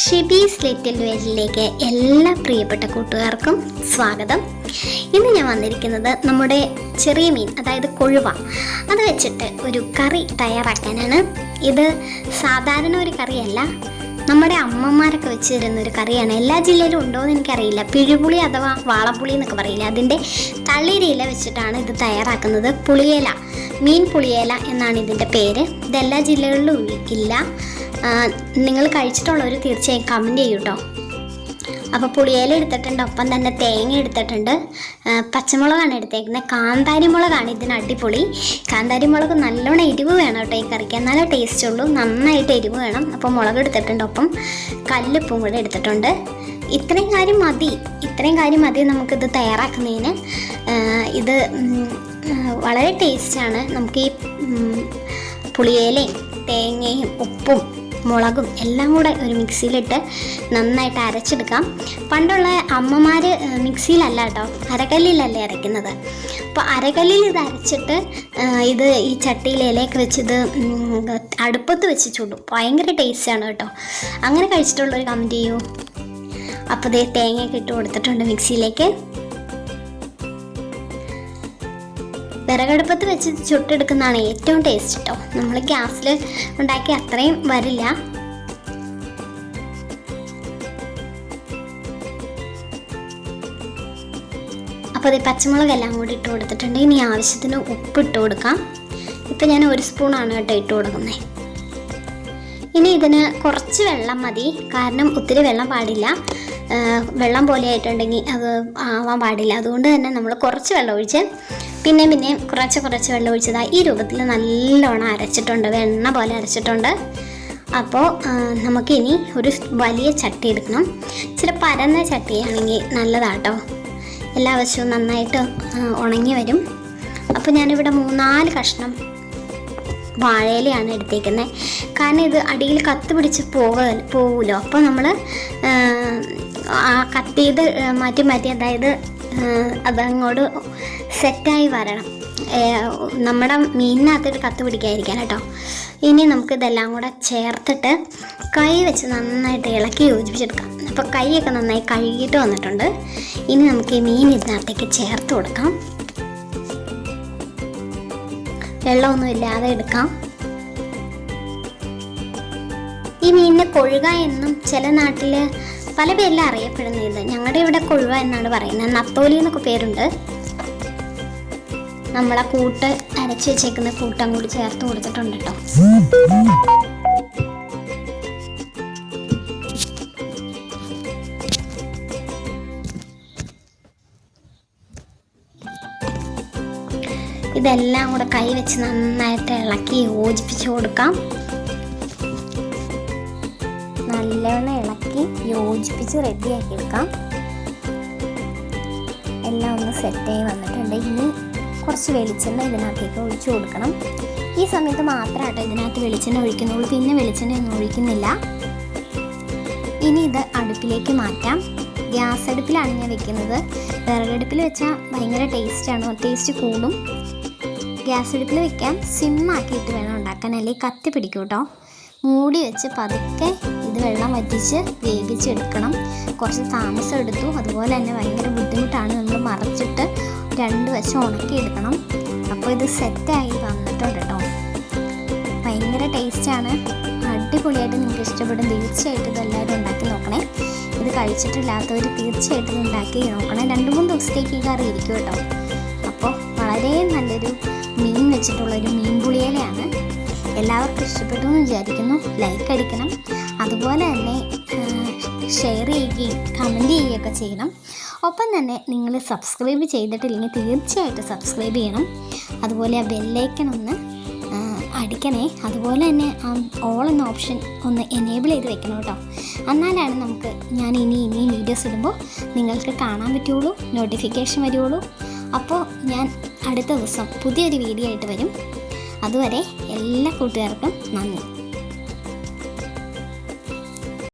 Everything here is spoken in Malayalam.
ഷിബീസ് ലിറ്റിൽ വേൾഡിലേക്ക് എല്ലാ പ്രിയപ്പെട്ട കൂട്ടുകാർക്കും സ്വാഗതം. ഇന്ന് ഞാൻ വന്നിരിക്കുന്നത് നമ്മുടെ ചെറിയ മീൻ, അതായത് കൊഴുവ, അത് വെച്ചിട്ട് ഒരു കറി തയ്യാറാക്കാനാണ്. ഇത് സാധാരണ ഒരു കറിയല്ല, നമ്മുടെ അമ്മമാരൊക്കെ വെച്ച് തരുന്നൊരു കറിയാണ്. എല്ലാ ജില്ലയിലും ഉണ്ടോ എന്ന് എനിക്കറിയില്ല. പിഴുപുളി അഥവാ വാളപ്പുളി എന്നൊക്കെ പറയില്ല, അതിൻ്റെ തളിരില വെച്ചിട്ടാണ് ഇത് തയ്യാറാക്കുന്നത്. പുളിയില, മീൻ പുളിയില എന്നാണ് ഇതിൻ്റെ പേര്. ഇതെല്ലാ ജില്ലകളിലും ഇല്ല. നിങ്ങൾ കഴിച്ചിട്ടുള്ളവർ തീർച്ചയായും കമൻറ്റ് ചെയ്യൂ കേട്ടോ. അപ്പോൾ പുളിയില എടുത്തിട്ടുണ്ട്, ഒപ്പം തന്നെ തേങ്ങ എടുത്തിട്ടുണ്ട്, പച്ചമുളകാണ് എടുത്തേക്കുന്നത്, കാന്താരി മുളകാണ് ഇതിന് അടിപൊളി. കാന്താരി മുളക് നല്ലോണം എരിവ് വേണം കേട്ടോ ഈ കറിക്ക്, എന്നാലേ ടേസ്റ്റ് ഉള്ളൂ. നന്നായിട്ട് എരിവ് വേണം. അപ്പോൾ മുളക് എടുത്തിട്ടുണ്ട്, ഒപ്പം കല്ലുപ്പും കൂടെ എടുത്തിട്ടുണ്ട്. ഇത്രയും കാര്യം മതി നമുക്കിത് തയ്യാറാക്കുന്നതിന്. ഇത് വളരെ ടേസ്റ്റാണ്. നമുക്ക് ഈ പുളിയിലയും തേങ്ങയും ഉപ്പും മുളകും എല്ലാം കൂടെ ഒരു മിക്സിയിലിട്ട് നന്നായിട്ട് അരച്ചെടുക്കാം. പണ്ടുള്ള അമ്മമാർ മിക്സിയിലല്ല കേട്ടോ, അരകല്ലിലല്ലേ അരയ്ക്കുന്നത്. അപ്പോൾ അരകല്ലിൽ ഇത് അരച്ചിട്ട് ഇത് ഈ ചട്ടിയിൽ ഇലയൊക്കെ വെച്ച് ഇത് അടുപ്പത്ത് വെച്ച് ചുടും. ഭയങ്കര ടേസ്റ്റാണ് കേട്ടോ. അങ്ങനെ കഴിച്ചിട്ടുള്ളൊരു കമൻറ്റ് ചെയ്യൂ. അപ്പോൾ ഇതേ തേങ്ങയൊക്കെ ഇട്ട് കൊടുത്തിട്ടുണ്ട് മിക്സിയിലേക്ക്. വിറകടുപ്പത്ത് വെച്ച് ചുട്ടെടുക്കുന്നതാണ് ഏറ്റവും ടേസ്റ്റ് കേട്ടോ. നമ്മൾ ഗ്യാസിൽ ഉണ്ടാക്കി അത്രയും വരില്ല. അപ്പോൾ അത് പച്ചമുളകെല്ലാം കൂടി ഇട്ട് കൊടുത്തിട്ടുണ്ട്. ഇനി ആവശ്യത്തിന് ഉപ്പ് ഇട്ട് കൊടുക്കാം. ഇപ്പം ഞാൻ 1 സ്പൂണാണ് കേട്ടോ ഇട്ട് കൊടുക്കുന്നത്. ഇനി ഇതിന് കുറച്ച് വെള്ളം മതി, കാരണം ഒത്തിരി വെള്ളം പാടില്ല. വെള്ളം പോലെ ആയിട്ടുണ്ടെങ്കിൽ അത് ആവാൻ പാടില്ല. അതുകൊണ്ട് തന്നെ നമ്മൾ കുറച്ച് വെള്ളം ഒഴിച്ച് പിന്നെ കുറച്ച് വെള്ളം ഒഴിച്ചതാണ് ഈ രൂപത്തിൽ നല്ലോണം അരച്ചിട്ടുണ്ട്, വെണ്ണ പോലെ അരച്ചിട്ടുണ്ട്. അപ്പോൾ നമുക്കിനി ഒരു വലിയ ചട്ടി എടുക്കണം. ഇച്ചിരി പരന്ന ചട്ടിയാണെങ്കിൽ നല്ലതാട്ടോ, എല്ലാ വശവും നന്നായിട്ട് ഉണങ്ങി വരും. അപ്പോൾ ഞാനിവിടെ 3-4 കഷ്ണം വാഴയിലയാണ് എടുത്തേക്കുന്നത്, കാരണം ഇത് അടിയിൽ കത്ത് പിടിച്ച് പോവുമല്ലോ. അപ്പോൾ നമ്മൾ കട്ട് ചെയ്ത് മാറ്റി അതായത് അതങ്ങോട്ട് സെറ്റായി വരണം, നമ്മുടെ മീനിനകത്തിട്ട് കത്ത് പിടിക്കാതിരിക്കാൻ കേട്ടോ. ഇനി നമുക്കിതെല്ലാം കൂടെ ചേർത്തിട്ട് കൈ വെച്ച് നന്നായിട്ട് ഇളക്കി യോജിപ്പിച്ചെടുക്കാം. അപ്പോൾ കൈയൊക്കെ നന്നായി കഴുകിയിട്ട് വന്നിട്ടുണ്ട്. ഇനി നമുക്ക് ഈ മീൻ ഇതിനകത്തേക്ക് ചേർത്ത് കൊടുക്കാം. വെള്ളമൊന്നും ഇല്ലാതെ എടുക്കാം. ഈ മീനിനെ കൊഴുക എന്നും ചില നാട്ടിൽ പല പേരിലും അറിയപ്പെടുന്ന ഇത്. ഞങ്ങളുടെ ഇവിടെ കൊഴുവ എന്നാണ് പറയുന്നത്. നത്തോലി എന്നൊക്കെ പേരുണ്ട്. നമ്മളെ കൂട്ട് അരച്ച് വെച്ചേക്കുന്ന കൂട്ടം കൂടി ചേർത്ത് കൊടുത്തിട്ടുണ്ട് കേട്ടോ. ഇതെല്ലാം കൂടെ കൈ വെച്ച് നന്നായിട്ട് ഇളക്കി യോജിപ്പിച്ച് കൊടുക്കാം. നല്ലവണ്ണം ഇളക്കി യോജിപ്പിച്ച് റെഡിയാക്കി എടുക്കാം. എല്ലാം ഒന്ന് സെറ്റായി വന്നിട്ടുണ്ട്. ഇനി കുറച്ച് വെളിച്ചെണ്ണ ഇതിനകത്തേക്ക് ഒഴിച്ചു കൊടുക്കണം. ഈ സമയത്ത് മാത്രമായിട്ട് ഇതിനകത്ത് വെളിച്ചെണ്ണ ഒഴിക്കുന്നുള്ളൂ, പിന്നെ വെളിച്ചെണ്ണ ഒന്നും ഒഴിക്കുന്നില്ല. ഇനി ഇത് അടുപ്പിലേക്ക് മാറ്റാം. ഗ്യാസ് അടുപ്പിലാണ് ഞാൻ വെക്കുന്നത്. വിറകടുപ്പിൽ വെച്ചാൽ ഭയങ്കര ടേസ്റ്റാണ്, ടേസ്റ്റ് കൂടും. ഗ്യാസ് അടുപ്പിൽ വെക്കാൻ സിമ്മാക്കിയിട്ട് വേണം ഉണ്ടാക്കാൻ, അല്ലെങ്കിൽ കത്തി പിടിക്കും കേട്ടോ. മൂടി വെച്ച് പതുക്കെ ഇത് വെള്ളം വറ്റിച്ച് വേവിച്ചെടുക്കണം. കുറച്ച് താമസം എടുത്തു. അതുപോലെ തന്നെ ഭയങ്കര ബുദ്ധിമുട്ടാണ്. നമ്മൾ മറച്ചിട്ട് 2 വശം ഉണക്കിയെടുക്കണം. അപ്പോൾ ഇത് സെറ്റായി വന്നിട്ടുണ്ട് കേട്ടോ. ഭയങ്കര ടേസ്റ്റാണ്, അടിപൊളിയായിട്ട് നിങ്ങൾക്ക് ഇഷ്ടപ്പെടും. തീർച്ചയായിട്ടും ഇതെല്ലാവരും ഉണ്ടാക്കി നോക്കണേ. ഇത് കഴിച്ചിട്ടില്ലാത്തവർ തീർച്ചയായിട്ടും ഇത് ഉണ്ടാക്കി നോക്കണേ. 2-3 ദിവസത്തേക്ക് ഈ കറി ഇരിക്കും കേട്ടോ. അപ്പോൾ വളരെ നല്ലൊരു മീൻ വെച്ചിട്ടുള്ളൊരു മീൻ പുളിയിലയാണ്. എല്ലാവർക്കും ഇഷ്ടപ്പെട്ടു എന്ന് വിചാരിക്കുന്നു. ലൈക്ക് അടിക്കണം, അതുപോലെ തന്നെ ഷെയർ ചെയ്യുകയും കമൻറ്റ് ചെയ്യുകയൊക്കെ ചെയ്യണം. ഒപ്പം തന്നെ നിങ്ങൾ സബ്സ്ക്രൈബ് ചെയ്തിട്ടില്ലെങ്കിൽ തീർച്ചയായിട്ടും സബ്സ്ക്രൈബ് ചെയ്യണം. അതുപോലെ ആ ബെല്ലൈക്കൺ ഒന്ന് അടിക്കണേ. അതുപോലെ തന്നെ ആ ഓൾ എന്ന ഓപ്ഷൻ ഒന്ന് എനേബിൾ ചെയ്ത് വെക്കണം കേട്ടോ. എന്നാലാണ് നമുക്ക് ഞാൻ ഇനിയും വീഡിയോസ് ഇടുമ്പോൾ നിങ്ങൾക്ക് കാണാൻ പറ്റുള്ളൂ, നോട്ടിഫിക്കേഷൻ വരുള്ളൂ. അപ്പോൾ ഞാൻ അടുത്ത ദിവസം പുതിയൊരു വീഡിയോ ആയിട്ട് വരും. അതുവരെ എല്ലാ കൂട്ടുകാർക്കും നന്ദി.